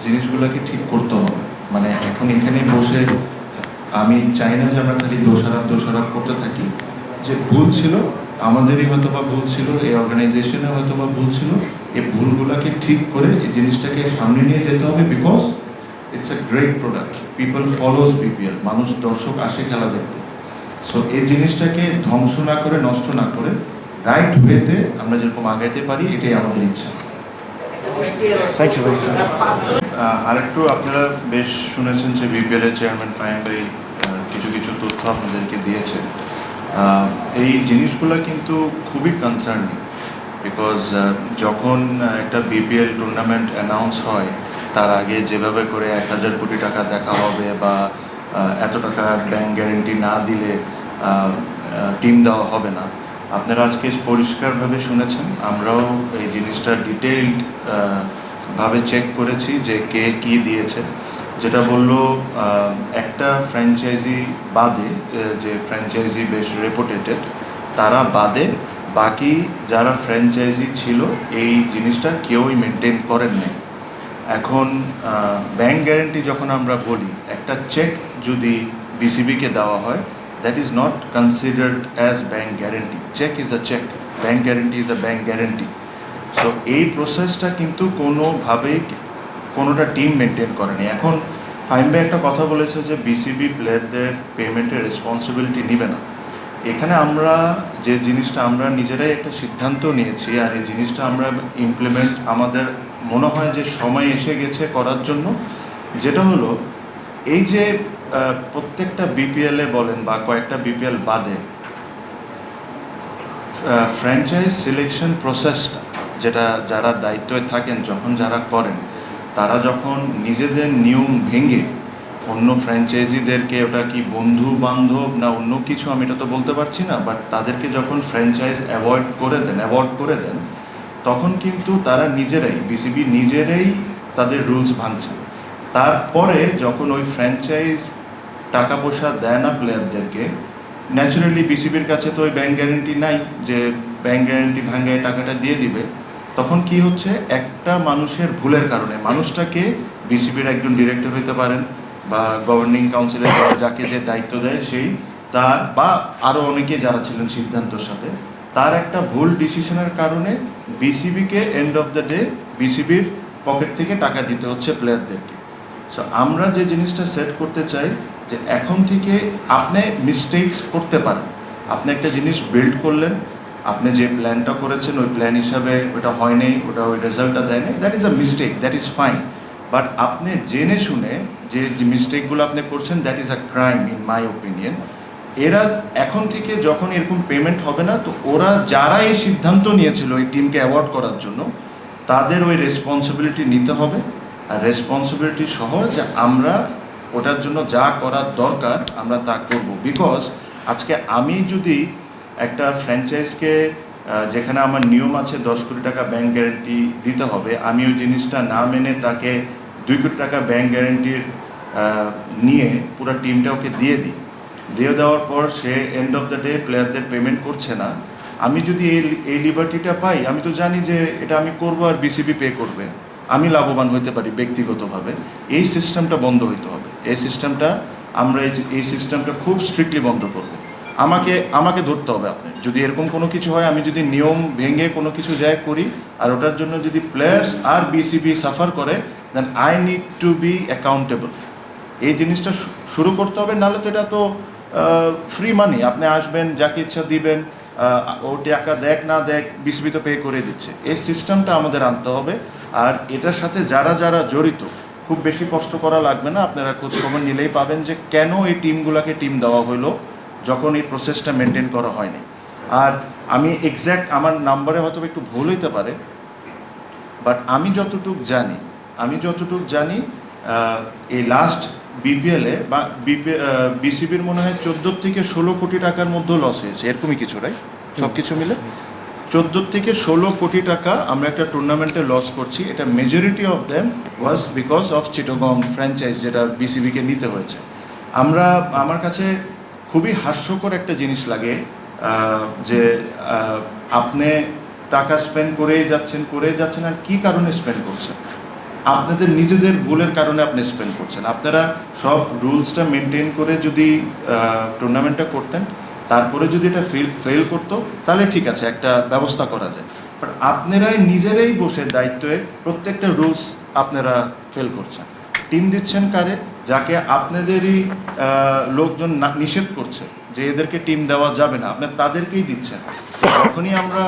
জিনিসগুলোকে ঠিক করতে হবে। মানে এখন এখানে বসে আমি চাই না যে আমরা খালি দোষারোপ করতে থাকি, যে ভুল ছিল আমাদেরই হয়তো বা ভুল ছিল, এই অর্গানাইজেশনের হয়তো বা ভুল ছিল, এই ভুলগুলোকে ঠিক করে এই জিনিসটাকে সামনে নিয়ে যেতে হবে। Because it's a great product, people follows BPL, মানুষ দর্শক আসে খেলা দেখতে। সো এই জিনিসটাকে ধ্বংস না করে, নষ্ট না করে, রাইট ওয়েতে আমরা যেরকম আগাইতে পারি, এটাই আমাদের ইচ্ছা। Thank you. আরেকটু আপনারা বেশ শুনেছেন যে বিপিএল এর চেয়ারম্যান ফাহিম ভাই কিছু কিছু তথ্য আপনাদেরকে দিয়েছে। এই জিনিসগুলো কিন্তু খুবই কনসার্নিং, বিকজ যখন একটা বিপিএল টুর্নামেন্ট অ্যানাউন্স হয় তার আগে যেভাবে করে 1000 কোটি টাকা দেখা হবে বা এত টাকা ব্যাংক গ্যারেন্টি না দিলে টিম দেওয়া হবে না, আপনারা আজকে পরিষ্কারভাবে শুনেছেন। আমরাও এই জিনিসটা ডিটেইলড ভাবে চেক করেছি যে কে কি দিয়েছে। যেটা বললো একটা ফ্র্যাঞ্চাইজি বাদে, যে ফ্র্যাঞ্চাইজি বেশ রেপুটেটেড, তারা বাদে বাকি যারা ফ্র্যাঞ্চাইজি ছিল এই জিনিসটা কেউই মেনটেন করেন নাই। এখন ব্যাংক গ্যারেন্টি যখন আমরা বলি, একটা চেক যদি বিসিবিকে দেওয়া হয়, that is not considered as bank guarantee. Cheque is a cheque, bank guarantee is a bank guarantee. So এই প্রসেসটা কিন্তু কোনোভাবেই কোনোটা টিম মেনটেন করেনি। এখন ফাহিম ভাই একটা কথা বলেছে যে বিসিবি প্লেয়ারদের পেমেন্টের রেসপন্সিবিলিটি নেবে না। এখানে আমরা যে জিনিসটা আমরা নিজেরাই একটা সিদ্ধান্ত নিয়েছি, আর এই জিনিসটা আমরা ইমপ্লিমেন্ট আমাদের মনে হয় যে সময় এসে গেছে করার জন্য, যেটা হলো এই যে প্রত্যেকটা বিপিএলে বলেন বা কয়েকটা বিপিএল বাদে ফ্র্যাঞ্চাইজ সিলেকশন প্রসেসটা, যেটা যারা দায়িত্বে থাকেন যখন যারা করেন, তারা যখন নিজেদের নিয়ম ভেঙে অন্য ফ্র্যাঞ্চাইজিদেরকে, ওটা কি বন্ধু বান্ধব না অন্য কিছু আমি এটা তো বলতে পারছি না, বাট তাদেরকে যখন ফ্র্যাঞ্চাইজ অ্যাভয়েড করে দেন, তখন কিন্তু তারা নিজেরাই, বিসিবি নিজেরাই তাদের রুলস ভাঙছে। তারপরে যখন ওই ফ্র্যাঞ্চাইজ টাকা পয়সা দেয় না প্লেয়ারদেরকে, ন্যাচারালি বিসিবির কাছে তো ওই ব্যাংক গ্যারেন্টি নাই যে ব্যাংক গ্যারেন্টি ভাঙায় টাকাটা দিয়ে দিবে। তখন কি হচ্ছে, একটা মানুষের ভুলের কারণে, মানুষটাকে বিসিবির একজন ডিরেক্টর হইতে পারেন বা গভর্নিং কাউন্সিলের যাকে যে দায়িত্ব দেয় সেই, তার বা আরও অনেকে যারা ছিলেন সিদ্ধান্তর সাথে, তার একটা ভুল ডিসিশনের কারণে বিসিবিকে এন্ড অফ দ্য ডে বিসিবির পকেট থেকে টাকা দিতে হচ্ছে প্লেয়ারদেরকে। সো আমরা যে জিনিসটা সেট করতে চাই যে এখন থেকে আপনি মিস্টেকস করতে পারেন। আপনি একটা জিনিস বিল্ড করলেন, আপনি যে প্ল্যানটা করেছেন ওই প্ল্যান হিসাবে ওটা হয়নি, ওটা ওই রেজাল্টটা দেয়নি, that is a mistake, that is fine. But আপনি জেনে শুনে যে মিস্টেকগুলো আপনি করছেন, that is a crime in my opinion. এরা এখন থেকে যখন এরকম পেমেন্ট হবে না, তো ওরা যারা এই সিদ্ধান্ত নিয়েছিল এই টিমকে অ্যাওয়ার্ড করার জন্য, তাদের ওই রেসপন্সিবিলিটি নিতে হবে। আর রেসপন্সিবিলিটি সহ যে আমরা ওটার জন্য যা করার দরকার আমরা তা করব। বিকজ আজকে আমি যদি একটা ফ্র্যাঞ্চাইজকে, যেখানে আমার নিয়ম আছে 10 কোটি টাকা ব্যাংক গ্যারেন্টি দিতে হবে, আমি ওই জিনিসটা না মেনে তাকে 2 কোটি টাকা ব্যাংক গ্যারেন্টির নিয়ে পুরো টিমটা ওকে দিয়ে দেওয়ার পর সে এন্ড অফ দ্য ডে প্লেয়ারদের পেমেন্ট করছে না, আমি যদি এই লিবার্টিটা পাই, আমি তো জানি যে এটা আমি করবো আর বিসিবি পে করবে, আমি লাভবান হতে পারি ব্যক্তিগতভাবে। এই সিস্টেমটা বন্ধ হইতে হবে। এই সিস্টেমটা আমরা এই সিস্টেমটা খুব স্ট্রিক্টলি বন্ধ করব। আমাকে ধরতে হবে। আপনি যদি এরকম কোনো কিছু হয়, আমি যদি নিয়ম ভেঙে কোনো কিছু করি আর ওটার জন্য যদি প্লেয়ার্স আর বিসিবি সাফার করে, then I need to be accountable. এই জিনিসটা শুরু করতে হবে, নাহলে তো এটা তো ফ্রি মানি, আপনি আসবেন যাকে ইচ্ছা দিবেন, ও টাকা দেখ না দেখ বিসিবি তো পে করে দিচ্ছে। এই সিস্টেমটা আমাদের আনতে হবে। আর এটার সাথে যারা যারা জড়িত, খুব বেশি কষ্ট করা লাগবে না, আপনারা খোঁজখবর নিলেই পাবেন যে কেন এই টিমগুলোকে টিম দেওয়া হলো যখন এই প্রসেসটা মেনটেন করা হয়নি। আর আমি এক্স্যাক্ট আমার নাম্বারে হয়তো একটু ভুল হইতে পারে, বাট আমি যতটুকু জানি এই লাস্ট বিপিএলে বা বিসিবির মনে হয় 14 থেকে 16 কোটি টাকার মধ্যে লস হয়েছে, এরকমই কিছু, রাইট? সব কিছু মিলে 14 থেকে 16 কোটি টাকা আমরা একটা টুর্নামেন্টে লস করছি। এটা majority of them was because of Chittagong franchise, যেটা বিসিবিকে নিতে হয়েছে। আমার কাছে খুবই হাস্যকর একটা জিনিস লাগে যে আপনি টাকা স্পেন্ড করেই যাচ্ছেন আর কী কারণে স্পেন্ড করছেন। আপনাদের নিজেদের ভুলের কারণে আপনি স্পেন্ড করছেন। আপনারা সব রুলসটা মেনটেন করে যদি টুর্নামেন্টটা করতেন, তারপরে যদি এটা ফেল করতো, তাহলে ঠিক আছে, একটা ব্যবস্থা করা যায়। বাট আপনারাই নিজেরাই বসে দায়িত্বে প্রত্যেকটা রুলস আপনারা ফেল করছেন। টিম দিচ্ছেন কারে? যাকে আপনাদেরই লোকজন নিষেধ করছে যে এদেরকে টিম দেওয়া যাবে না, আপনার তাদেরকেই দিচ্ছেন। যখনই আমরা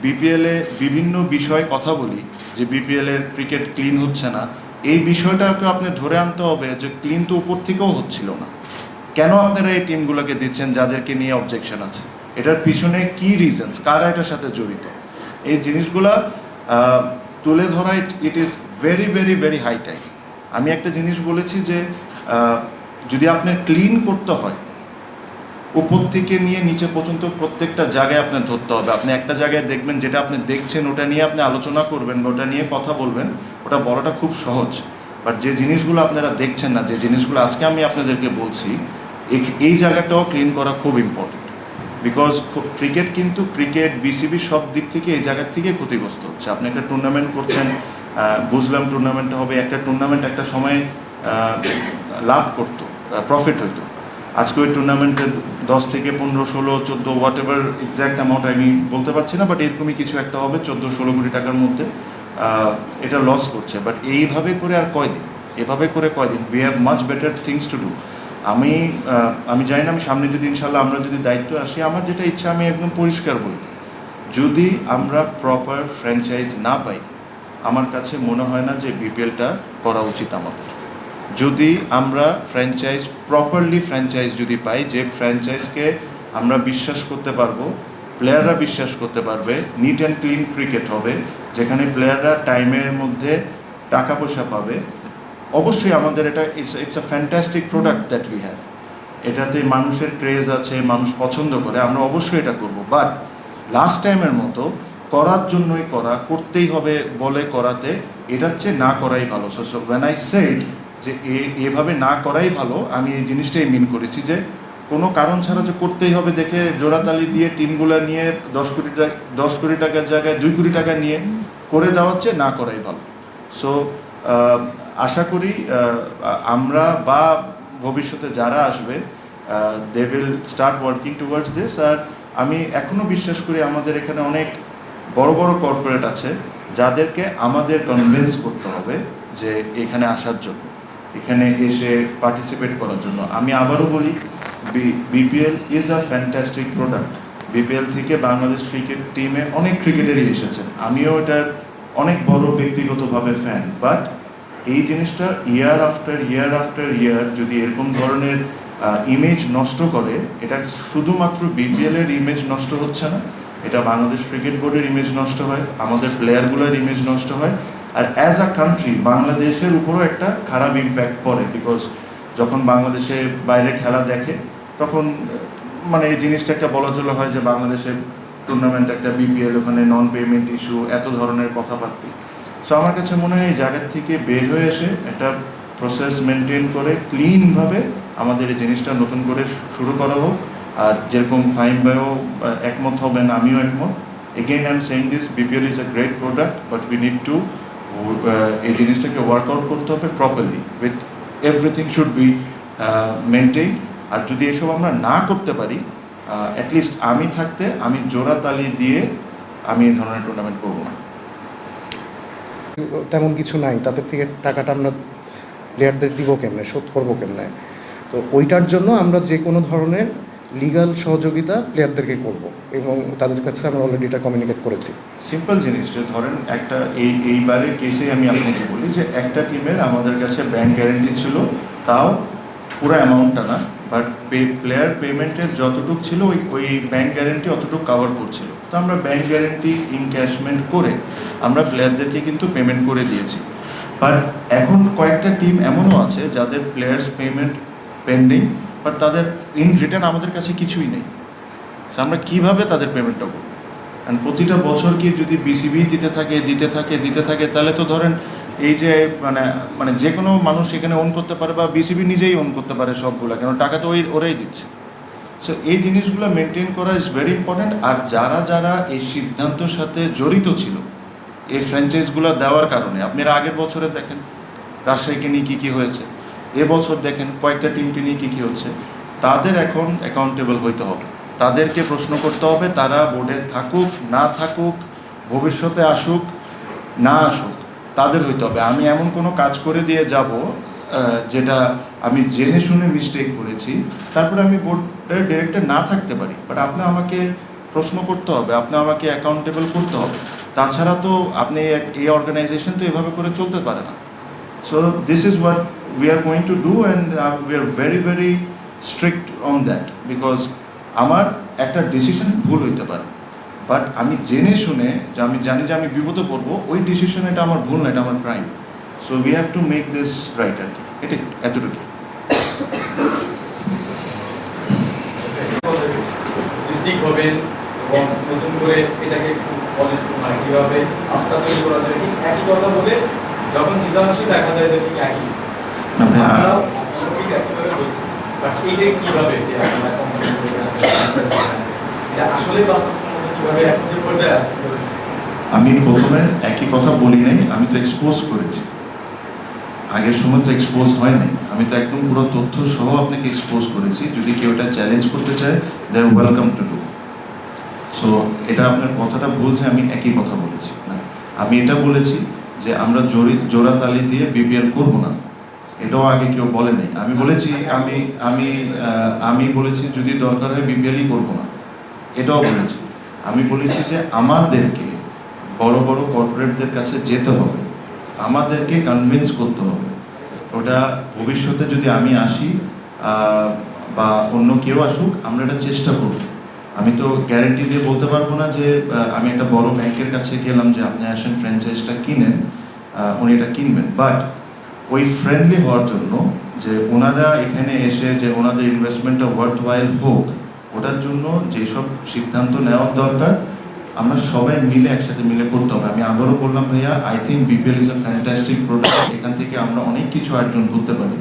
বিপিএলে বিভিন্ন বিষয়ে কথা বলি যে বিপিএলের ক্রিকেট ক্লিন হচ্ছে না, এই বিষয়টাকে আপনি ধরে আনতে হবে যে ক্লিন তো উপর থেকেও হচ্ছিল না। কেন আপনারা এই টিমগুলোকে দিচ্ছেন যাদেরকে নিয়ে অবজেকশন আছে? এটার পিছনে কি রিজনস, কারা এটার সাথে জড়িত? এই জিনিসগুলা তুলে ধরা it is very very very high time. আমি একটা জিনিস বলেছি যে যদি আপনার ক্লিন করতে হয়, উপর থেকে নিয়ে নিচে পর্যন্ত প্রত্যেকটা জায়গায় আপনার ধরতে হবে। আপনি একটা জায়গায় দেখবেন, যেটা আপনি দেখছেন ওটা নিয়ে আপনি আলোচনা করবেন বা ওটা নিয়ে কথা বলবেন, ওটা বলাটা খুব সহজ। বাট যে জিনিসগুলো আপনারা দেখছেন না, যে জিনিসগুলো আজকে আমি আপনাদেরকে বলছি, এই জায়গাটাও ক্লিন করা খুব ইম্পর্টেন্ট। বিকজ ক্রিকেট কিন্তু ক্রিকেট বিসিবি সব দিক থেকে এই জায়গার থেকে ক্ষতিগ্রস্ত হচ্ছে। আপনি একটা টুর্নামেন্ট করছেন, বুঝলাম টুর্নামেন্টটা হবে, একটা টুর্নামেন্ট একটা সময় লাভ করতো, প্রফিট হইতো। আজকে ওই টুর্নামেন্টের 10 থেকে 15, 16, 14 হোয়াট এভার এক্স্যাক্ট অ্যামাউন্ট আমি বলতে পারছি না, বাট এরকমই কিছু একটা হবে 14-16 কোটি টাকার মধ্যে এটা লস করছে। বাট এইভাবে করে আর কয়দিন, এভাবে করে কয়দিন? We have much better things to do. আমি জানি না, আমি সামনে যদি ইনশাল্লাহ আমরা যদি দায়িত্ব আসি, আমার যেটা ইচ্ছা আমি একদম পরিষ্কার বলি, যদি আমরা প্রপার ফ্র্যাঞ্চাইজ না পাই, আমার কাছে মনে হয় না যে বিপিএলটা করা উচিত আমাদের। যদি আমরা প্রপারলি ফ্র্যাঞ্চাইজ যদি পাই, যে ফ্র্যাঞ্চাইজকে আমরা বিশ্বাস করতে পারবো, প্লেয়াররা বিশ্বাস করতে পারবে, নিট অ্যান্ড ক্লিন ক্রিকেট হবে, যেখানে প্লেয়াররা টাইমের মধ্যে টাকা পয়সা পাবে, অবশ্যই আমাদের এটা it's a fantastic product that we have. এটাতে মানুষের ক্রেজ আছে, মানুষ পছন্দ করে, আমরা অবশ্যই এটা করব। বাট লাস্ট টাইমের মতো করার জন্যই করতেই হবে বলে করাতে, এটার চেয়ে না করাই ভালো। সো ওয়েন আই সেড যে এভাবে না করাই ভালো, আমি এই জিনিসটাই মিন করেছি যে কোনো কারণ ছাড়া যে করতেই হবে দেখে জোড়াতালি দিয়ে টিমগুলো নিয়ে 10 কোটি টাকার জায়গায় 2 কোটি টাকা নিয়ে করে দেওয়ার চেয়ে না করাই ভালো। সো আশা করি আমরা বা ভবিষ্যতে যারা আসবে, they will start working towards this. আর আমি এখনও বিশ্বাস করি আমাদের এখানে অনেক বড় বড় কর্পোরেট আছে যাদেরকে আমাদের কনভিন্স করতে হবে যে এখানে আসার জন্য, এখানে এসে পার্টিসিপেট করার জন্য। আমি আবারও বলি, BPL is a fantastic product. BPL থেকে বাংলাদেশ ক্রিকেট টিমে অনেক ক্রিকেটারই এসেছেন, আমিও এটার অনেক বড় ব্যক্তিগতভাবে ফ্যান। বাট এই জিনিসটা ইয়ার আফটার ইয়ার যদি এরকম ধরনের ইমেজ নষ্ট করে, এটা শুধুমাত্র বিপিএলের ইমেজ নষ্ট হচ্ছে না, এটা বাংলাদেশ ক্রিকেট বোর্ডের ইমেজ নষ্ট হয়, আমাদের প্লেয়ারগুলোর ইমেজ নষ্ট হয়, আর অ্যাজ আ কান্ট্রি বাংলাদেশের উপরও একটা খারাপ ইম্প্যাক্ট পড়ে। বিকজ যখন বাংলাদেশে বাইরে খেলা দেখে, তখন মানে এই জিনিসটা একটা বলা চলে হয় যে বাংলাদেশের টুর্নামেন্ট একটা বিপিএল, ওখানে নন পেমেন্ট ইস্যু, এত ধরনের কথাবার্তা। সো আমার কাছে মনে হয় এই জায়গার থেকে বের হয়ে এসে একটা প্রসেস মেনটেন করে ক্লিনভাবে আমাদের এই জিনিসটা নতুন করে শুরু করা হোক। আর যেরকম ফাইম ভাইও একমত হবেন, আমিও একমত। Again I am saying this, BPL is a great product, but we need to এই জিনিসটাকে ওয়ার্কআউট করতে হবে properly, with everything should be maintain. আর যদি এসব আমরা না করতে পারি, অ্যাটলিস্ট আমি থাকতে আমি জোড়া তালি দিয়ে আমি এই ধরনের টুর্নামেন্ট করবো না। তেমন কিছু নাই, তাদের থেকে টাকাটা আমরা প্লেয়ারদের দিব কেমনে, শোধ করবো কেমনে? তো ওইটার জন্য আমরা যে কোনো ধরনের লিগাল সহযোগিতা প্লেয়ারদেরকে করব, এবং তাদের কাছে আমরা অলরেডি এটা কমিউনিকেট করেছি। সিম্পল জিনিস, যে ধরেন একটা এইবারের কেসে আমি আপনাকে বলি যে একটা টিমের আমাদের কাছে ব্যাংক গ্যারেন্টি ছিল, তাও পুরো অ্যামাউন্টটা না, বাট প্লেয়ার পেমেন্টের যতটুকু ছিল ওই ব্যাংক গ্যারেন্টি অতটুকু কাভার করছিল। তো আমরা ব্যাংক গ্যারেন্টি ইনক্যাশমেন্ট করে আমরা প্লেয়ারদেরকে কিন্তু পেমেন্ট করে দিয়েছি। বাট এখন কয়েকটা টিম এমনও আছে যাদের প্লেয়ার্স পেমেন্ট পেন্ডিং, বাট তাদের ইন রিটার্ন আমাদের কাছে কিছুই নেই। আমরা কিভাবে তাদের পেমেন্টটা করবো? কারণ প্রতিটা বছর কি যদি বিসিবি দিতে থাকে, তাহলে তো ধরেন এই যে মানে যে কোনো মানুষ এখানে ওন করতে পারে, বা বিসিবি নিজেই ওন করতে পারে সবগুলো, কেন টাকা তো ওরাই দিচ্ছে। সো এই জিনিসগুলো মেনটেন করা ইজ ভেরি ইম্পর্ট্যান্ট। আর যারা এই সিদ্ধান্তের সাথে জড়িত ছিল, এই ফ্র্যাঞ্চাইজগুলো দেওয়ার কারণে আপনারা আগের বছরে দেখেন রাজশাহীকে নিয়ে কী কী হয়েছে, এবছর দেখেন কয়েকটা টিমকে নিয়ে কী কী হচ্ছে। তাদের এখন অ্যাকাউন্টেবল হইতে হবে, তাদেরকে প্রশ্ন করতে হবে, তারা বোর্ডে থাকুক না থাকুক, ভবিষ্যতে আসুক না আসুক, তাদের হইতে হবে। আমি এমন কোনো কাজ করে দিয়ে যাব যেটা আমি জেনে শুনে মিস্টেক করেছি, তারপরে আমি বোর্ডের ডিরেক্টর না থাকতে পারি, বাট আপনি আমাকে প্রশ্ন করতে হবে, আপনি আমাকে অ্যাকাউন্টেবল করতে হবে। তাছাড়া তো আপনি এই অর্গানাইজেশন তো এভাবে করে চলতে পারে না। So this is what we are going to do and we are very very strict on that, because আমার একটা ডিসিশন ভুল হইতে পারে, বাট আমি জেনে শুনে যে আমি জানি যে আমি বিপদে পড়বো, ওই ডিসিশন এটা আমার ভুল না, এটা আমার crime. So we have to make this right আর কি, এটাই এতটুকু। ডিস্ট্রিক্ট হবেন এবং নতুন করে এটাকে মানে কীভাবে আস্থা তৈরি করা যায়, ঠিক একই কথা বলে যখন চিন্তাভাবনা দেখা যায় যে ঠিক একই আমরাও ঠিক একইভাবে বলছি, বাট এইটাই কীভাবে যে আমরা কোম্পানি এটা আসলে বাস্তবসম্মত কীভাবে এখন যে পর্যায়ে আছে। আমি প্রথমে একই কথা বলি নাই, আমি তো এক্সপোজ করেছি। আগের সময় তো এক্সপোজ হয় নাই, আমি তো একদম পুরো তথ্য সহ আপনাকে এক্সপোজ করেছি। যদি কেউ এটা চ্যালেঞ্জ করতে চায়, দে আর ওয়েলকাম টু ডু। সো এটা আপনার কথাটা ভুল যে আমি একই কথা বলেছি না, আমি এটা বলেছি যে আমরা জোড়া তালি দিয়ে বিপিএল করবো না, এটাও আগে কেউ বলে নাই। আমি বলেছি আমি আমি আমি বলেছি যদি দরকার হয় বিপিএলই করবো না, এটাও বলেছি। আমি বলেছি যে আমাদেরকে বড় বড় কর্পোরেটদের কাছে যেতে হবে, আমাদেরকে কনভিন্স করতে হবে। ওটা ভবিষ্যতে যদি আমি আসি বা অন্য কেউ আসুক, আমরা এটা চেষ্টা করব। আমি তো গ্যারেন্টি দিয়ে বলতে পারবো না যে আমি একটা বড় ব্যাংকের কাছে গেলাম যে আপনি আসেন ফ্র্যাঞ্চাইজটা কিনেন, উনি এটা কিনবেন। বাট ওই ফ্রেন্ডলি হওয়ার জন্য যে ওনারা এখানে এসে যে ওনাদের ইনভেস্টমেন্টটা ওয়ার্থ ওয়াইল হোক, ওটার জন্য যেসব সিদ্ধান্ত নেওয়ার দরকার আমরা সবাই মিলে একসাথে মিলে করতে হবে। আমি আবারও বললাম ভাইয়া, I think BPL is a fantastic product, এখান থেকে আমরা অনেক কিছু অর্জন করতে পারি,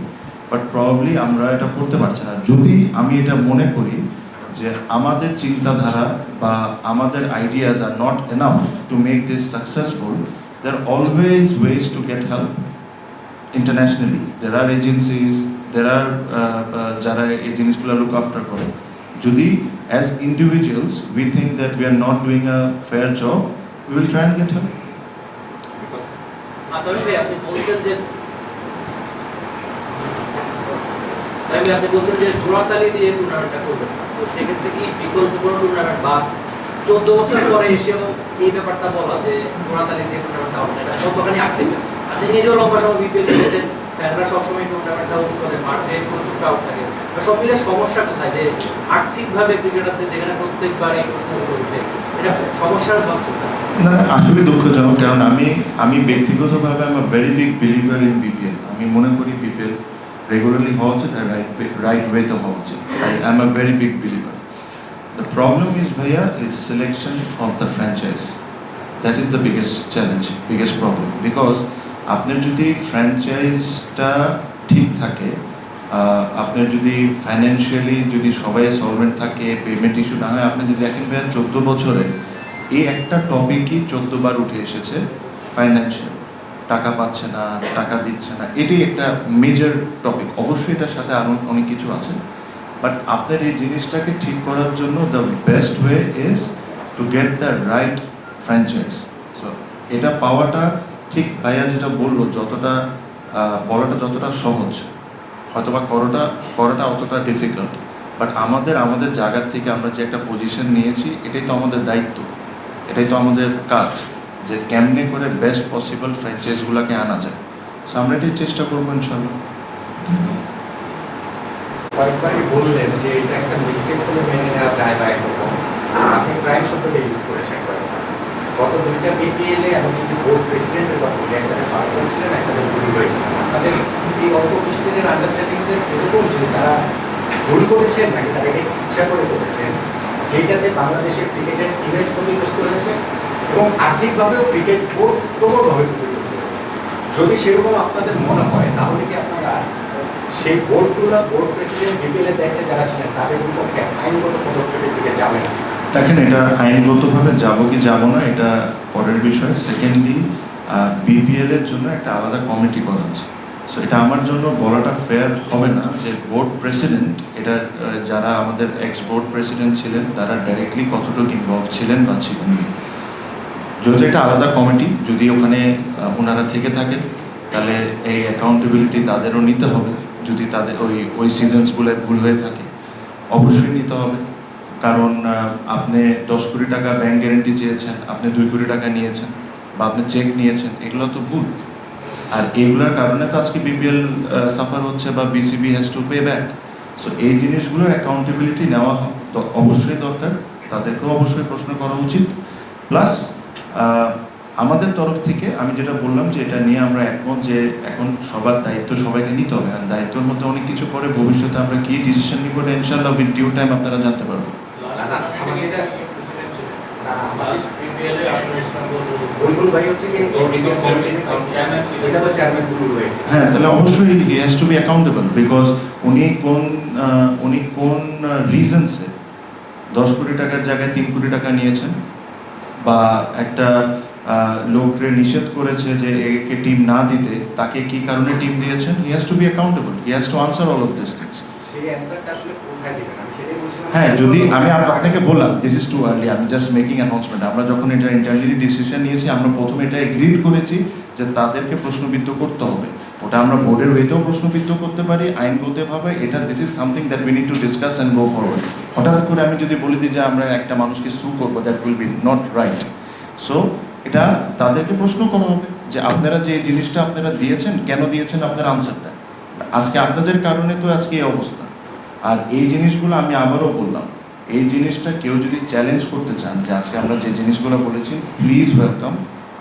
বাট প্রবাবলি আমরা এটা করতে পারছি না। যদি আমি এটা মনে করি যে আমাদের চিন্তাধারা বা আমাদের ideas are not enough to make this successful, there always ways to get help internationally. There are agencies, there are যারা এই জিনিসগুলো লুক আফটার করে। যদি as individuals we think that we are not doing a fair job, we will try and get help. আপনি বলছেন যে জোড়াতালি দিয়ে টুর্নামেন্টটা করবেন, তো সেক্ষেত্রে কি বিকল্প কোনো টুর্নামেন্ট বা 14 বছর পরে এসেও এই ব্যাপারটা বলা যে জোড়াতালি দিয়ে টুর্নামেন্টটা হবে, এটা কতখানি আটকে যাবে? আপনি নিজেও লম্বা সময় বিপিএল খেলেছেন, ফ্যানরা সবসময় টুর্নামেন্টটা উঠ করে, মাঠে প্রচুর আউট থাকে, সব মিলে সমস্যা কোথায় যে আর্থিকভাবে ক্রিকেটারদের যেখানে প্রত্যেকবার এই প্রশ্নগুলো উঠে, এটা সমস্যার ভাব কোথায়? না, আসলে দুঃখজনক, কারণ আমি ব্যক্তিগতভাবে আমার very big believer in BPL. আমি মনে করি বিপিএল রেগুলারলি হওয়া উচিত আর রাইট ওয়েতে হওয়া উচিত। I am a very big believer. The problem is, Bhaiya, is selection of the franchise. That is the biggest challenge, biggest problem. Because আপনার যদি ফ্র্যাঞ্চাইজটা ঠিক থাকে, আপনার যদি ফাইন্যান্সিয়ালি যদি সবাই সলভেন্ট থাকে, পেমেন্ট ইস্যু না হয়, আপনি যদি দেখেন ভাইয়া 14 বছরে এই একটা টপিকই 14 বার উঠে এসেছে, ফাইন্যান্সিয়াল। টাকা পাচ্ছে না, টাকা দিচ্ছে না, এটি একটা মেজর টপিক। অবশ্যই এটার সাথে আরও অনেক কিছু আছে, বাট আপনার এই জিনিসটাকে ঠিক করার জন্য the best way is two get the right franchise. So এটা পাওয়াটা ঠিক ভাইয়া যেটা বললো, যতটা বলাটা যতটা সহজ, হয়তোবা করাটা অতটা ডিফিকাল্ট, বাট আমাদের জায়গার থেকে আমরা যে একটা পজিশন নিয়েছি, এটাই তো আমাদের দায়িত্ব, এটাই তো আমাদের কাজ, যে কেমনে করে বেস্ট পসিবল ফ্র্যাঞ্চাইজগুলোকে আনা যায়। সো আমরা এটাই চেষ্টা করবো ইনশাল্লাহ। কয়েকবারই বললেন যে এটা একটা মিস্টেক হলে মেনে নেওয়া যায় না, একরকম আপনি ক্রাইম শব্দটা ইউজ করেছেন কয়েকবার। গত দুইটা বিপিএলে আমি যদি বোর্ড প্রেসিডেন্টের কথা বলি, একটাতে পার্টনার ছিলেন, একটাতে ভুল হয়েছিলেন। আপনাদের এই অল্প কিছুদিনের আন্ডারস্ট্যান্ডিংটা এরকম ছিল তারা ভুল করেছেন নাকি তারা এটা ইচ্ছা করে করেছেন, যেটাতে বাংলাদেশের ক্রিকেটের ইমেজ ক্ষতিগ্রস্ত হয়েছে এবং আর্থিকভাবেও ক্রিকেট বোর্ড প্রবলভাবে ক্ষতিগ্রস্ত হয়েছে? যদি সেরকম আপনাদের মনে হয়, তাহলে কি আপনারা সেই বোর্ড প্রেসিডেন্ট বিপিএল এর দায়িত্বে যারা ছিলেন তাদের বিপক্ষে আইনগত পদক্ষেপের দিকে যাবেন? দেখেন, এটা আইনগতভাবে যাব কি যাব না এটা পরের বিষয়। সেকেন্ডলি, বিপিএল এর জন্য একটা আলাদা কমিটি করা আছে। সো এটা আমার জন্য বলাটা ফেয়ার হবে না যে বোর্ড প্রেসিডেন্ট, এটা যারা আমাদের এক্স বোর্ড প্রেসিডেন্ট ছিলেন তারা ডাইরেক্টলি কতটুকু ইনভলভ ছিলেন বা ছিলেন না। যদি এটা আলাদা কমিটি, যদি ওখানে ওনারা থেকে থাকেন, তাহলে এই অ্যাকাউন্টেবিলিটি তাদেরও নিতে হবে। যদি তাদের ওই সিজনসগুলো ভুল হয়ে থাকে অবশ্যই নিতে হবে। কারণ আপনি 10 কোটি টাকা ব্যাংক গ্যারেন্টি চেয়েছেন, আপনি 2 কোটি টাকা নিয়েছেন, বা আপনি চেক নিয়েছেন, এগুলো তো ভুল। আর এগুলোর কারণে তো আজকে বিপিএল সাফার হচ্ছে বা BCB has to pay back. So এই জিনিসগুলোর অ্যাকাউন্টেবিলিটি নেওয়া তো অবশ্যই দরকার, তাদেরকেও অবশ্যই প্রশ্ন করা উচিত। প্লাস আমাদের তরফ থেকে আমি যেটা বললাম যে এটা নিয়ে আমরা একমত যে এখন সবার দায়িত্ব সবাইকে নিতে হবে। আর দায়িত্বের মধ্যে অনেক কিছু পরে ভবিষ্যতে আমরা কি ডিসিশন নিব এটা ইনশাআল্লাহ উইথ ডিউ টাইম আপনারা জানতে পারবেন। বুলবুল ভাই হচ্ছে কি এটা তো চেয়ারম্যান বুলবুল হয়েছে। হ্যাঁ, তাহলে অবশ্যই হি has to be accountable, because উনি কোন রিজনসে 10 কোটি টাকার জায়গায় 3 কোটি টাকা নিয়েছেন, বা একটা লোককে নিষেধ করেছে যে একে টিম না দিতে, তাকে কি কারণে টিম দিয়েছেন। হি has to be accountable, he has two answer all of this things. সেই অ্যানসারটা আসলে কোথায় দিবেন আমি সেটাই বলছিলাম। হ্যাঁ, যদি আমি আপনাকে বললাম দিস ইজ টু আর্লি, আমি জাস্ট মেকিং অ্যানাউন্সমেন্ট। আমরা যখন এটা ইন্টারনালি ডিসিশন নিয়েছি, আমরা প্রথমে এটা এগ্রিড করেছি যে তাদেরকে প্রশ্নবিদ্ধ করতে হবে। ওটা আমরা বোর্ডের ওয়েতেও প্রশ্নবিদ্ধ করতে পারি, আইনগতভাবে এটা this is something that we need to discuss and go forward. হঠাৎ করে আমি যদি বলে দিই যে আমরা একটা মানুষকে সু করবো, that will be not right. So এটা তাদেরকে প্রশ্ন করা হবে যে আপনারা যে জিনিসটা আপনারা দিয়েছেন, কেন দিয়েছেন, আপনার আনসারটা। আজকে আপনাদের কারণে তো আজকে এই অবস্থা। আর এই জিনিসগুলো আমি আবারও বললাম, এই জিনিসটা কেউ যদি চ্যালেঞ্জ করতে চান যে আজকে আমরা যে জিনিসগুলো বলেছি, প্লিজ ওয়েলকাম।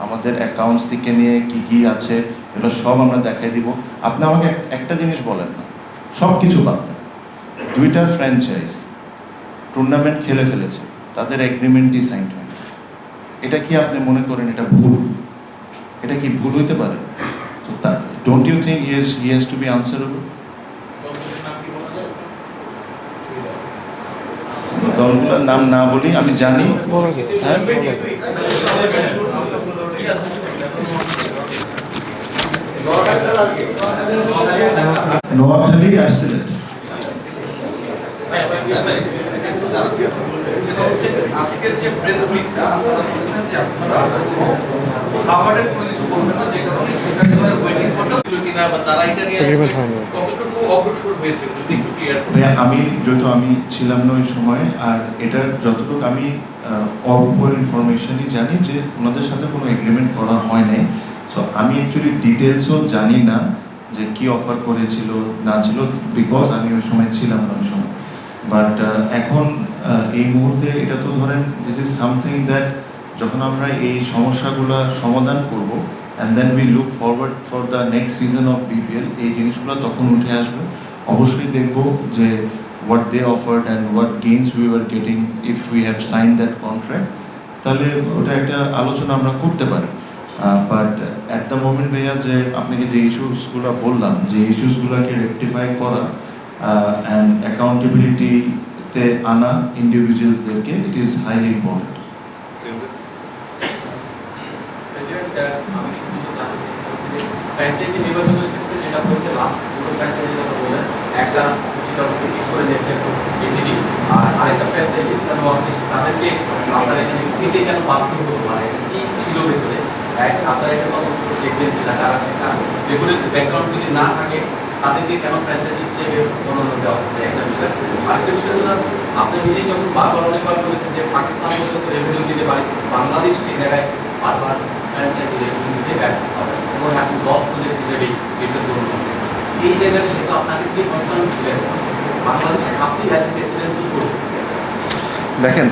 আমাদের অ্যাকাউন্টস থেকে নিয়ে কি কি আছে এগুলো সব আমরা দেখাই দিব। আপনি আমাকে একটা জিনিস বলেন না, সব কিছু বাদ দেন। 2টা ফ্র্যাঞ্চাইজ টুর্নামেন্ট খেলে ফেলেছে, তাদের এগ্রিমেন্টই সাইন হয়। এটা কি আপনি মনে করেন এটা ভুল? এটা কি ভুল হইতে পারে? তো don't you think he has to be answerable? দলগুলোর নাম না বলি, আমি জানি। হ্যাঁ, নোয়াখালী আর সিলেট। আজকের যে প্রেস মিটটা আপনারা বলেছেন যে আপনারা খাবারের কোনো কিছু করবেন না, যে কারণে এটা ধরে ওয়েটিং ফরটা ছিল কিনা বা তারা এটা নিয়ে কতটুকু অগ্রসর হয়েছে যদি একটু ক্লিয়ার করেন। আমি ছিলাম না ওই সময়, আর এটা যতটুকু আমি অল্প ইনফরমেশনই জানি যে ওনাদের সাথে কোনো এগ্রিমেন্ট করা হয় নাই। সো আমি অ্যাকচুয়ালি ডিটেলসও জানি না যে কি অফার করেছিল না ছিল, বিকজ আমি ওই সময় ছিলাম না ওই সময়। বাট এখন এই মুহূর্তে এটা তো ধরেন দিস ইজ সামথিং দ্যাট যখন আমরা এই সমস্যাগুলো সমাধান করব and then we look forward for the next season of BPL, এই জিনিসগুলো তখন উঠে আসবে। অবশ্যই দেখব যে what they offered and what gains we were getting if we have signed that contract, তাহলে ওটা একটা আলোচনা আমরা করতে পারি। বাট অ্যাট দ্য মোমেন্ট ভাইয়া, যে আপনাকে যে ইস্যুসগুলো বললাম, যে ইস্যুসগুলোকে রেকটিফাই করা অ্যান্ড অ্যাকাউন্টেবিলিটিতে আনা ইন্ডিভিজুয়ালসদেরকে, it is highly important. Franchise নির্বাচনের ক্ষেত্রে যেটা হচ্ছে লাস্ট দুটো ফ্র্যাঞ্চাইজি কথা বললেন, একটা যেটা ফিক্স করে দিয়েছে বিসিডি, আর আরেকটা ফ্র্যাঞ্চাইজি তাদেরকে আপনারা এখানে দিতে কেন বাধ্য হতো, মানে কি ছিল ভেতরে আপনারা এটা কত কিছু দেখবেন যেটা তারা রেগুলার ব্যাকগ্রাউন্ড যদি না থাকে তাদেরকে কেন ফ্র্যাঞ্চাইজি হিসেবে মনোনয়ন দেওয়া হচ্ছে একটা বিষয়। আরেকটা বিষয় হলো আপনি নিজেই যখন বারবার অনেকবার বলেছেন যে পাকিস্তান পর্যন্ত রেভিনিউ দিতে পারে, বাংলাদেশ সেই জায়গায় বারবার ফ্র্যাঞ্চাইজি রেভিনিউ দিতে ব্যর্থ হবে এবং এখন 10 প্রজেক্ট হিসেবে এটা গ্রহণ করবে। এই জায়গায় সেটা আপনাদের কি কনসার্ন ছিলেন বাংলাদেশে আপনি অ্যাজ প্রেসিডেন্ট কি করবেন? দেখেন,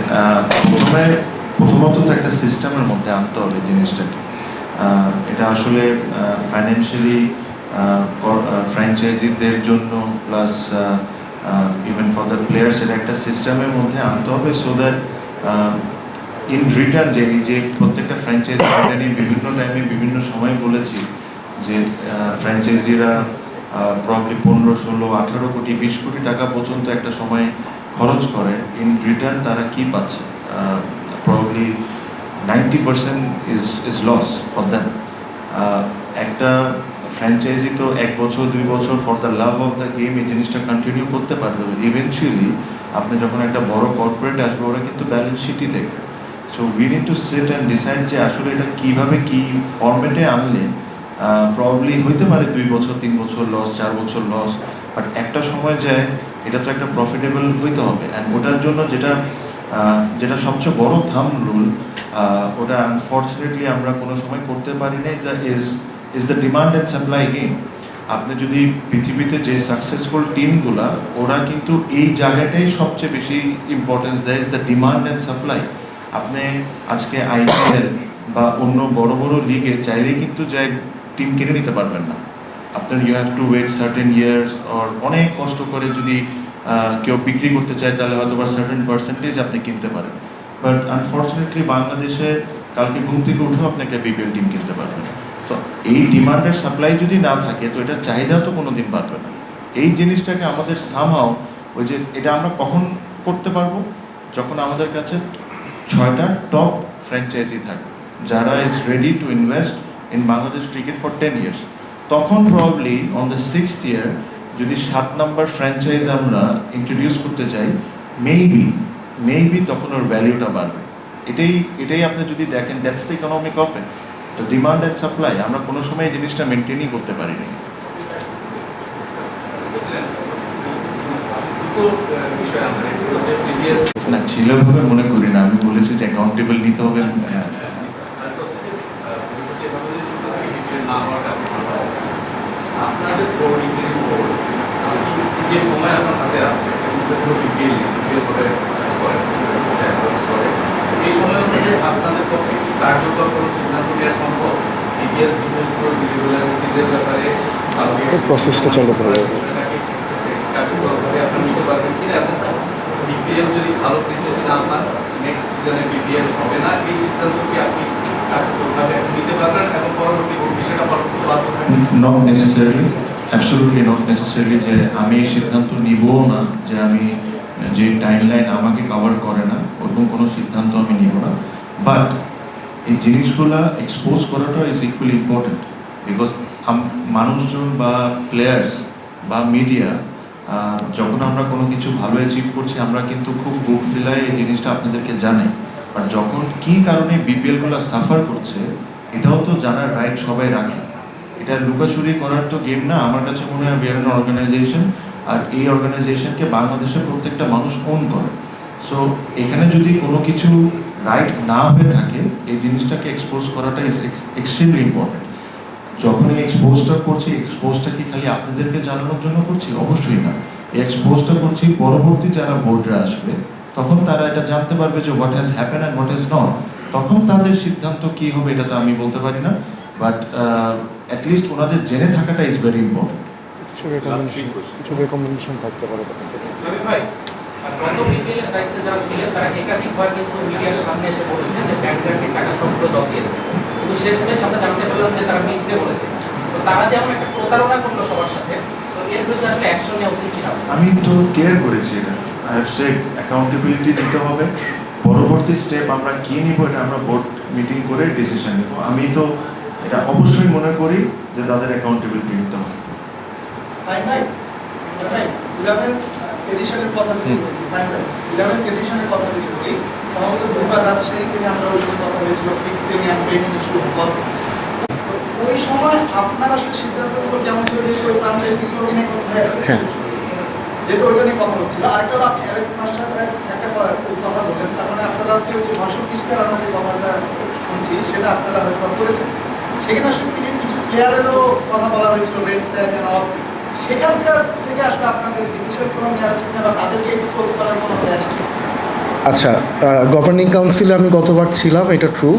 প্রথমত তো একটা সিস্টেমের মধ্যে আনতে হবে জিনিসটাকে। এটা আসলে ফাইন্যান্সিয়ালি ফ্র্যাঞ্চাইজিদের জন্য plus even for the players, এটা একটা সিস্টেমের মধ্যে আনতে হবে। সো দ্যাট ইন রিটার্ন যে প্রত্যেকটা ফ্র্যাঞ্চাইজি নিয়ে বিভিন্ন টাইমে বিভিন্ন সময় বলেছি যে ফ্র্যাঞ্চাইজিরা প্রবলি 15, 16, 18 কোটি 20 কোটি টাকা পর্যন্ত একটা সময় খরচ করে, ইন রিটার্ন তারা কি পাচ্ছে। Probably 90% is loss for them. একটা ফ্র্যাঞ্চাইজি তো 1 বছর 2 বছর for the love of the game এই জিনিসটা কন্টিনিউ করতে পারবে, ইভেনচুয়ালি আপনি যখন একটা বড় কর্পোরেট আসবে ওরা কিন্তু ব্যালেন্স শিটই দেখবে। So we need two set and decide যে আসলে এটা কীভাবে কী ফরম্যাটে আনলে প্রবলি হইতে পারে 2 বছর 3 বছর লস, 4 বছর লস, বাট একটা সময় যায় এটা তো একটা প্রফিটেবল হইতে হবে। অ্যান্ড ওটার জন্য যেটা সবচেয়ে বড় থাম রুল, ওটা আনফর্চুনেটলি আমরা কোনো সময় করতে পারি না, is the demand and supply game. আপনি যদি পৃথিবীতে যে সাকসেসফুল টিমগুলা ওরা কিন্তু এই জায়গাটাই সবচেয়ে বেশি ইম্পর্টেন্স দেয়, is the demand and supply. আপনি আজকে আইপিএল বা অন্য বড় বড় লিগে চাইলেই কিন্তু যে টিম কিনে নিতে পারবেন না। আপনার you have to wait certain years, আর অনেক কষ্ট করে যদি কেউ বিক্রি করতে চায় তাহলে হয়তো বা সার্টেন পার্সেন্টেজ আপনি কিনতে পারেন। বাট আনফর্চুনেটলি বাংলাদেশে কালকে ঘুম থেকে উঠেও আপনি একটা বিপিএল টিম কিনতে পারবেন। তো এই ডিমান্ডের সাপ্লাই যদি না থাকে তো এটার চাহিদা তো কোনো দিন বাড়বে না। এই জিনিসটাকে আমাদের সামহাও ওই যে এটা আমরা কখন করতে পারবো, যখন আমাদের কাছে 6টা টপ ফ্র্যাঞ্চাইজি থাকে যারা is ready to invest in Bangladesh cricket for 10 years. তখন প্রবাবলি অন দ্য 6th ইয়ার যদি 7 নম্বর ফ্র্যাঞ্চাইজ আমরা ইন্ট্রোডিউস করতে চাই, মেবি তখন ওর ভ্যালিউটা বাড়বে। এটাই আপনি যদি দেখেন, that's the economic of it. তো ডিমান্ড অ্যান্ড সাপ্লাই আমরা কোনো সময় এই জিনিসটা মেনটেনই করতে পারি না। না ছিল ভাবে মনে করি না, আমি বলেছি যে অ্যাকাউন্টেবল নিতে হবে। আপনাদের যে সময় আপনার হাতে আছে এই সময়ের মধ্যে আপনাদের পক্ষে কি কার্যকর কোনো সিদ্ধান্ত নেওয়া সম্ভব ব্যাপারে প্রসেসটা চালু করে কার্যকরভাবে আপনারা নিতে পারবেন কিনা, এবং বিপিএল যদি ভালো ফ্র্যাঞ্চাইজি না পান নেক্সট সিজনে বিপিএল হবে না, এই সিদ্ধান্ত কি আপনি কার্যকরভাবে নিতে পারবেন এবং পরবর্তী বিষয়টা পরবর্তী বাধ্য থাকবেন? Not necessarily, absolutely not necessarily যে আমি এই সিদ্ধান্ত নিবও না, যে আমি যে টাইমলাইন আমাকে কভার করে না ওরকম কোনো সিদ্ধান্ত আমি নিব না। বাট এই জিনিসগুলো এক্সপোজ করাটা ইজ ইকুয়ালি ইম্পর্টেন্ট, বিকজ মানুষজন বা প্লেয়ার্স বা মিডিয়া যখন আমরা কোনো কিছু ভালো অ্যাচিভ করছি আমরা কিন্তু খুব বুক ফিলায় এই জিনিসটা আপনাদেরকে জানাই। বাট যখন কী কারণে বিপিএলগুলো সাফার করছে এটাও তো জানার রাইট সবাই রাখে। এটা লুকাচুরি করার তো গেম না। আমার কাছে মনে হয় বিআর অর্গানাইজেশন, আর এই অর্গানাইজেশনকে বাংলাদেশের প্রত্যেকটা মানুষ ওন করে। সো এখানে যদি কোনো কিছু রাইট না হয়ে থাকে এই জিনিসটাকে এক্সপোজ করাটা ইজ এক্সট্রিমলি ইম্পর্টেন্ট। যখন এই এক্সপোজটা করছি, এক্সপোজটা কি খালি আপনাদেরকে জানানোর জন্য করছি? অবশ্যই না। এই এক্সপোজটা করছি পরবর্তী যারা বোর্ডরা আসবে তখন তারা এটা জানতে পারবে যে what has happen and what has not. তখন তাদের সিদ্ধান্ত কী হবে এটা তো আমি বলতে পারি না, বাট অ্যাটলিস্ট ওনাদের জেনে থাকাটা ইজ ভেরি ইম্পর্টেন্ট। কিছু রেকমেন্ডেশন থাকতে পারে। ভাই গত বিপিএল এর দায়িত্বে যারা ছিলেন তারা একাধিকবার কিন্তু মিডিয়ার সামনে এসে বলেছেন যে ব্যাংকারকে টাকা সম্পদ দিয়েছে, কিন্তু শেষমেশ আমরা জানতে পারলাম যে তারা মিথ্যে বলেছে। তো তারা যেমন একটা প্রতারণা করলো সবার সাথে, তো এর বিরুদ্ধে আসলে অ্যাকশন নেওয়া উচিত কিনা? আমি তো কেয়ার করেছি এটা, আই হ্যাভ সেড অ্যাকাউন্টেবিলিটি দিতে হবে। পরবর্তী স্টেপ আমরা কী নিব এটা আমরা বোর্ড মিটিং করে ডিসিশন নেব। আমি তো এটা অবশ্যই মনে করি যে তাদের অ্যাকাউন্টেবিলিটি নিতে হবে। ভাই 11 এডিশনের কথা যদি বলি, 11 এডিশনের কথা যদি বলি, সম্ভবত দুবার রাজশাহী থেকে আমরা ওই সময় কথা হয়েছিল ফিক্সিং অ্যান্ড পেমেন্ট ইস্যুর উপর। ওই সময় আপনার আসলে সিদ্ধান্তগুলো কেমন ছিল যে ওই ফ্র্যাঞ্চাইজিগুলো নিয়ে যেহেতু ওইটা নিয়ে কথা হচ্ছিল। আরেকটা হলো আপনি অ্যালেক্স মাস্টার একটা কথা বললেন, তার মানে আপনারা হচ্ছে যে ভাষণ কৃষ্ণের আমরা যে কথাটা শুনছি সেটা আপনারা হয়তো করেছেন। সেখানে আসলে তিনি কিছু প্লেয়ারেরও কথা বলা হয়েছিল, রেড ট্যাগ এন্ড অল। সেখানকার থেকে আসলে আপনাদের ডিসিশন কোনো নেওয়া আছে কিনা বা তাদেরকে এক্সপোজ করার কোনো প্ল্যান আছে? আচ্ছা, গভর্নিং কাউন্সিলে আমি গতবার ছিলাম, এটা ট্রু।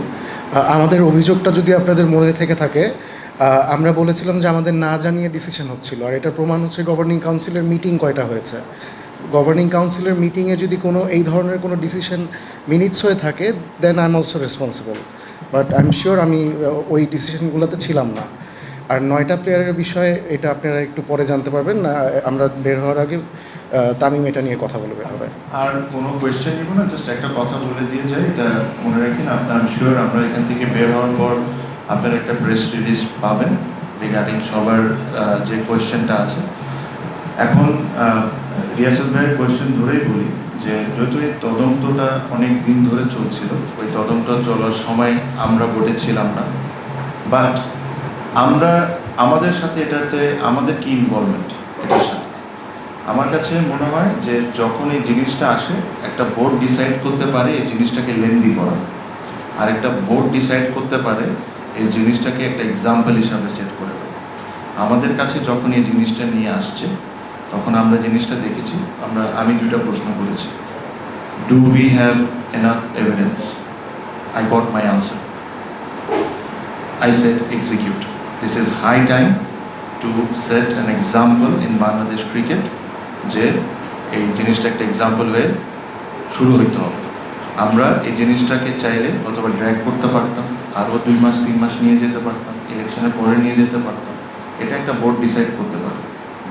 আমাদের অভিযোগটা যদি আপনাদের মনে থেকে থাকে, আমরা বলেছিলাম যে আমাদের না জানিয়ে ডিসিশন হচ্ছিল, আর এটার প্রমাণ হচ্ছে গভর্নিং কাউন্সিলের মিটিং কয়টা হয়েছে। গভর্নিং কাউন্সিলের মিটিংয়ে যদি কোনো এই ধরনের কোনো ডিসিশন মিনিটস হয়ে থাকে then I am also responsible, but I am sure আমি ওই ডিসিশনগুলোতে ছিলাম না। আর 9টা প্লেয়ারের বিষয়ে এটা আপনারা একটু পরে জানতে পারবেন। আমরা বের হওয়ার আগে তামিম এটা নিয়ে কথা বলে বের হবে। আর কোনো কোয়েশ্চেন নিব না, জাস্ট একটা কথা বলে দিয়ে যাই, এটা মনে রাখেন আপনার শিওর আমরা এখান থেকে বের হওয়ার পর আপনার একটা প্রেস রিলিজ পাবেন রিগার্ডিং সবার যে কোয়েশ্চেনটা আছে। এখন রিয়াসত ভাইয়ের কোয়েশ্চেন ধরেই বলি যে যেহেতু এই তদন্তটা অনেক দিন ধরে চলছিল, ওই তদন্ত চলার সময় আমরা বোর্ডে ছিলাম না, বাট আমরা আমাদের সাথে এটাতে আমাদের কি ইনভলভমেন্ট এটার সাথে আমার কাছে মনে হয় যে যখন এই জিনিসটা আসে একটা বোর্ড ডিসাইড করতে পারে এই জিনিসটাকে লেন্দি করা, আর একটা বোর্ড ডিসাইড করতে পারে এই জিনিসটাকে একটা এক্সাম্পল হিসাবে সেট করে দেবে। আমাদের কাছে যখন এই জিনিসটা নিয়ে আসছে তখন আমরা জিনিসটা দেখেছি, আমি দুইটা প্রশ্ন করেছি, do we have enough evidence? I got my answer, I said execute. This is high time to set an example in Bangladesh cricket যে এই জিনিসটা একটা এক্সাম্পল হয়ে শুরু হইতে হবে। আমরা এই জিনিসটাকে চাইলে অথবা ড্র্যাগ করতে পারতাম, আরও 2 মাস 3 মাস নিয়ে যেতে পারতাম, ইলেকশনের পরে নিয়ে যেতে পারতাম, এটা একটা বোর্ড ডিসাইড করতে পারে।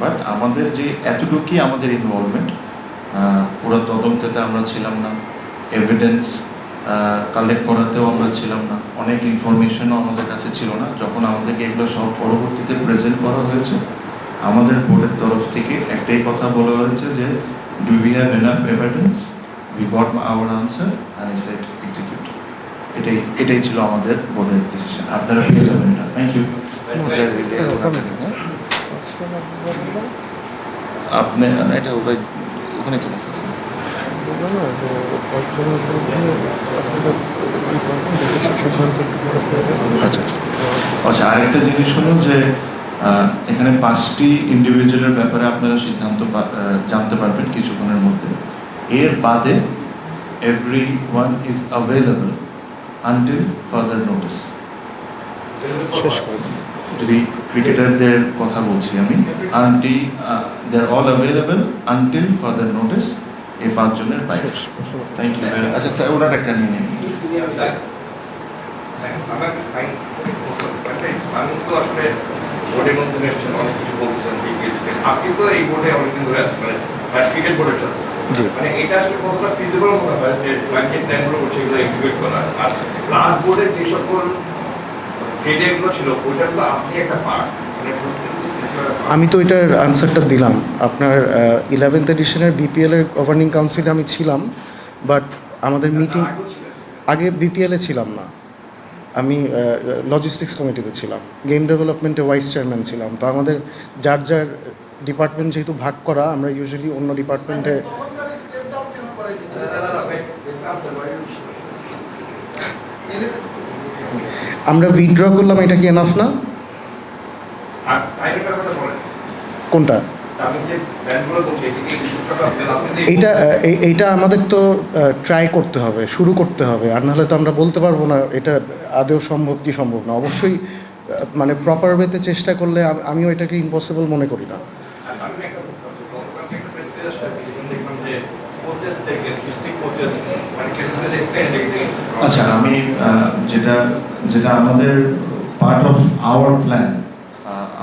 বাট আমাদের যে এতটুকুই আমাদের ইনভলভমেন্ট, পুরো তদন্ততে আমরা ছিলাম না, এভিডেন্স কালেক্ট করাতেও আমরা ছিলাম না, অনেক ইনফরমেশনও আমাদের কাছে ছিল না। যখন আমাদেরকে এগুলো সব পরবর্তীতে প্রেজেন্ট করা হয়েছে, আমাদের বোর্ডের তরফ থেকে একটাই কথা বলা হয়েছে যে do we have enough evidence? We got our answer and I said execute. এটাই ছিল আমাদের বোর্ডের ডিসিশন। আপনারা পেয়ে যাবেন এটা। Thank you. আপনি এটা ওখানে তো আচ্ছা, আরেকটা জিনিস হলো যে এখানে 5টি ইন্ডিভিজুয়ালের ব্যাপারে আপনারা সিদ্ধান্ত জানতে পারবেন কিছুক্ষণের মধ্যে। এর বাদে everyone is available until further notice। শেষ করে দিন। যদি ক্রিকেটারদের কথা বলছি আমি, they are all available until further notice এই 5 জনের বাইরে। Thank you. আচ্ছা স্যার, ওনার একটা নিয়ে নিন। আমি তো আসলে বোর্ডের মধ্যে অনেক কিছু বলছেন, আপনি তো এই বোর্ডে অনেকদিন ধরে আছেন, মানে ক্রিকেট বোর্ডের সাথে, মানে এটা আসলে কতটা ফিজিবল মনে হয় যে ব্ল্যাঙ্কেট প্ল্যানগুলো সেগুলো এক্সিকিউট করা, আর লাস্ট বোর্ডের যে সকল ক্রিয়েটিভগুলো ছিল ওইটার তো আপনি একটা পার্ট, আমি তো এটার আনসারটা দিলাম। আপনার 11th এডিশনের বিপিএলের গভর্নিং কাউন্সিলে আমি ছিলাম, বাট আমাদের মিটিং আগে বিপিএলে ছিলাম না, আমি লজিস্টিক্স কমিটিতে ছিলাম, গেম ডেভেলপমেন্টে ভাইস চেয়ারম্যান ছিলাম। তো আমাদের যার যার ডিপার্টমেন্ট যেহেতু ভাগ করা, আমরা ইউজুয়ালি অন্য ডিপার্টমেন্টে আমরা উইথড্র করলাম। এটা কি এনাফ না? কোনটা? এইটা আমাদের তো ট্রাই করতে হবে, শুরু করতে হবে, আর নাহলে তো আমরা বলতে পারবো না এটা আদৌ সম্ভব কি সম্ভব না। অবশ্যই মানে প্রপার ওয়েতে চেষ্টা করলে আমিও এটাকে ইম্পসিবল মনে করি না। আচ্ছা, আমি যেটা আমাদের পার্ট অফ আওয়ার প্ল্যান,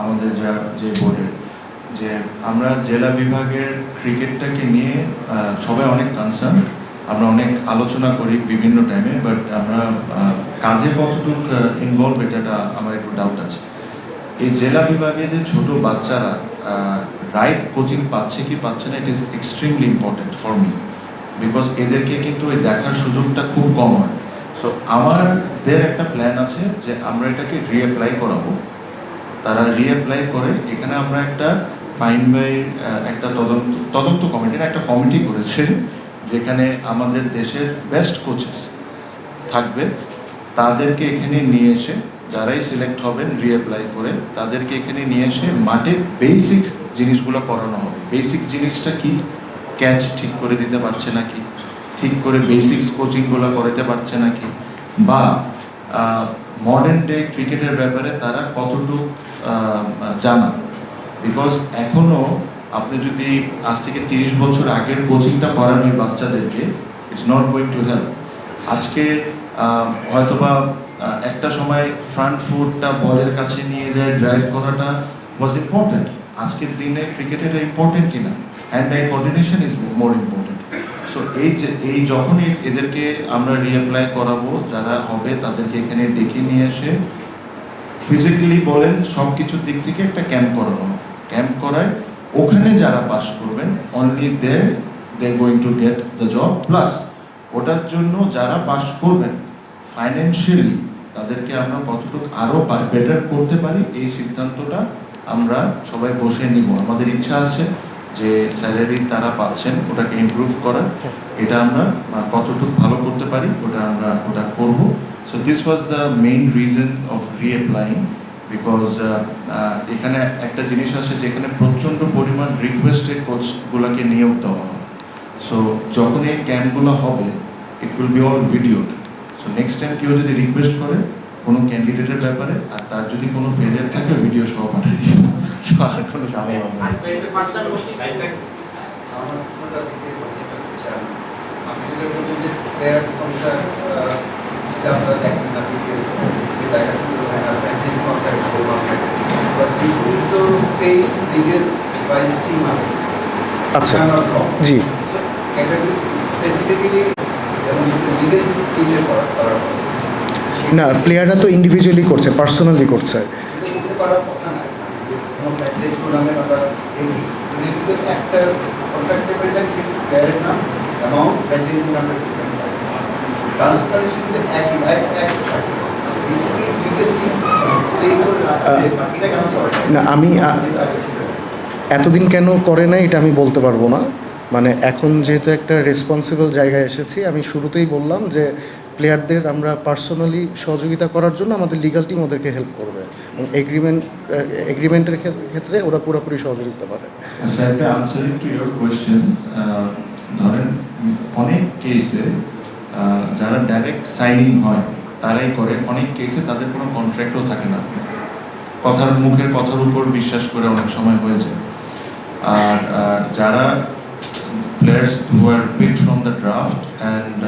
আমাদের যে বোর্ডের, যে আমরা জেলা বিভাগের ক্রিকেটটাকে নিয়ে সবাই অনেক কনসার্ন, আমরা অনেক আলোচনা করি বিভিন্ন টাইমে, বাট আমরা কাজে কতটুকু ইনভলভ এটা আমার একটু ডাউট আছে। এই জেলা বিভাগে যে ছোট বাচ্চারা রাইট কোচিং পাচ্ছে কি পাচ্ছে না, it is extremely important for me, because এদেরকে কিন্তু ওই দেখার সুযোগটা খুব কম হয়। সো আমাদের একটা প্ল্যান আছে যে আমরা এটাকে রিঅ্যাপ্লাই করাবো। তারা রিঅ্যাপ্লাই করে এখানে আমরা একটা একটা তদন্ত কমিটির একটা কমিটি করেছে, যেখানে আমাদের দেশের বেস্ট কোচেস থাকবে। তাদেরকে এখানে নিয়ে এসে, যারাই সিলেক্ট হবেন রিঅ্যাপ্লাই করে, তাদেরকে এখানে নিয়ে এসে মাঠে বেসিক জিনিসগুলো করানো হবে। বেসিক জিনিসটা কি? ক্যাচ ঠিক করে দিতে পারছে নাকি, ঠিক করে বেসিক্স কোচিংগুলো করাতে পারছে নাকি, বা মডার্ন ডে ক্রিকেটের ব্যাপারে তারা কতটুকু জানা। বিকজ এখনও আপনি যদি আজ থেকে 30 বছর আগের কোচিংটা করান ওই বাচ্চাদেরকে, it's not going to help. আজকে হয়তোবা একটা সময় ফ্রন্ট ফুটটা বলের কাছে নিয়ে যায় ড্রাইভ করাটা ওয়াজ ইম্পর্টেন্ট, আজকের দিনে ক্রিকেট এটা ইম্পর্টেন্ট কিনা, hand I coordination is more important. So এই যখনই এদেরকে আমরা রিঅ্যাপ্লাই করাবো, যারা হবে তাদেরকে এখানে ডেকে নিয়ে এসে ফিজিক্যালি বলেন সব কিছুর দিক থেকে একটা ক্যাম্প করানো, ক্যাম্প করায় ওখানে যারা পাস করবেন only they going to get the job, plus ওটার জন্য যারা পাস করবেন ফাইন্যান্সিয়ালি তাদেরকে আমরা কতটুকু আরও বেটার করতে পারি এই সিদ্ধান্তটা আমরা সবাই বসে নিব। আমাদের ইচ্ছা আছে যে স্যালারি তারা পাচ্ছেন ওটাকে ইমপ্রুভ করার, এটা আমরা কতটুকু ভালো করতে পারি ওটা করব। So this was the main reason of reapplying, because এখানে একটা জিনিস আছে যে এখানে প্রচণ্ড পরিমাণ রিকোয়েস্টেড কোচগুলোকে নিয়োগ দেওয়া হয়। সো যখন এই ক্যাম্পগুলো হবে it will be all videoed. So next time কেউ যদি রিকোয়েস্ট করে কোনো ক্যান্ডিডেটের ব্যাপারে আর তার যদি কোনো ফেলিয়ার থাকে ভিডিও সহ পাঠিয়ে দিও, তো আর কোনো ঝামেলা হবে না। আমার প্রশ্নটা থেকে বলতে চান, আপনি যেটা বললেন যে প্লেয়ার্স কন্ট্রাক্ট যেটা আপনারা দেখেন না দেখা শুরু হয় না, franchise contract but this will to pay legal wise team আছে। আচ্ছা, জি। ক্যাটাগরি স্পেসিফিক্যালি যেমন লিগেল টিমের করার না, প্লেয়াররা তো ইন্ডিভিজুয়ালি করছে, পার্সোনালি করছে। সেটা করতে পারার কথা না, কোনো ফ্র্যাঞ্চাইজ টুর্নামেন্ট আমরা দেখি কিন্তু একটা কন্ট্রাক্ট পেমেন্টটা কিন্তু প্লেয়ারের নাম অ্যামাউন্ট ফ্র্যাঞ্চাইজি নামে ডিফারেন্ট থাকে, ট্রান্সপারেন্সি কিন্তু একই থাকে। বেসিক্যালি লিগেল টিম প্লে করে এটা কেন করে না, আমি এতদিন কেন করে না এটা আমি বলতে পারবো না। মানে এখন যেহেতু একটা রেসপন্সিবল জায়গায় এসেছি, আমি শুরুতেই বললাম যে প্লেয়ারদের আমরা পার্সোনালি সহযোগিতা করার জন্য আমাদের লিগাল টিম ওদেরকে হেল্প করবে এবং এগ্রিমেন্টের ক্ষেত্রে ওরা পুরোপুরি সহযোগিতা পাবে। আচ্ছা, একটা আনসারিং টু ইয়োর কোয়েশ্চেন, ধরেন অনেক কেসে যারা ডাইরেক্ট সাইনিং হয় তারাই করে, অনেক কেসে তাদের কোনো কন্ট্রাক্টও থাকে না, মুখের কথার উপর বিশ্বাস করে অনেক সময় হয়ে যায়। আর যারা players who are picked from the draft and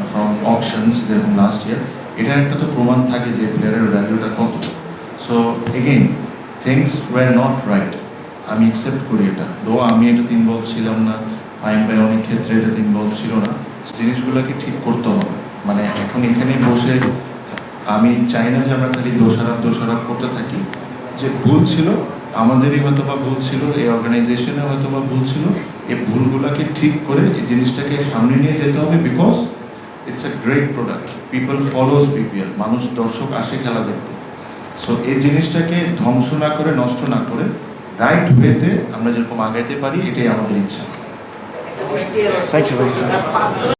from auctions যেরকম লাস্ট ইয়ার, এটার একটা তো প্রমাণ থাকে যে প্লেয়ারের ভ্যালুটা কত। So again things were not right, আমি অ্যাকসেপ্ট করি এটা, দো আমি এটাতে ইনভলভ ছিলাম না, ফাইন বাই অনেক ক্ষেত্রে এটাতে ইনভলভ ছিল না, জিনিসগুলোকে ঠিক করতে হবে। মানে এখন এখানে বসে আমি চাই না যে আমরা খালি দোষারোপ করতে থাকি, যে ভুল ছিল আমাদেরই হয়তো বা ভুল ছিল, এই অর্গানাইজেশনে হয়তো বা ভুল ছিল, এই ভুলগুলোকে ঠিক করে এই জিনিসটাকে সামনে নিয়ে যেতে হবে, because it's a great product, people follows BPL, মানুষ দর্শক আসে খেলা দেখতে। সো এই জিনিসটাকে ধ্বংস না করে, নষ্ট না করে রাইট ওয়েতে আমরা যেরকম আগাইতে পারি, এটাই আমাদের ইচ্ছা। Thank you.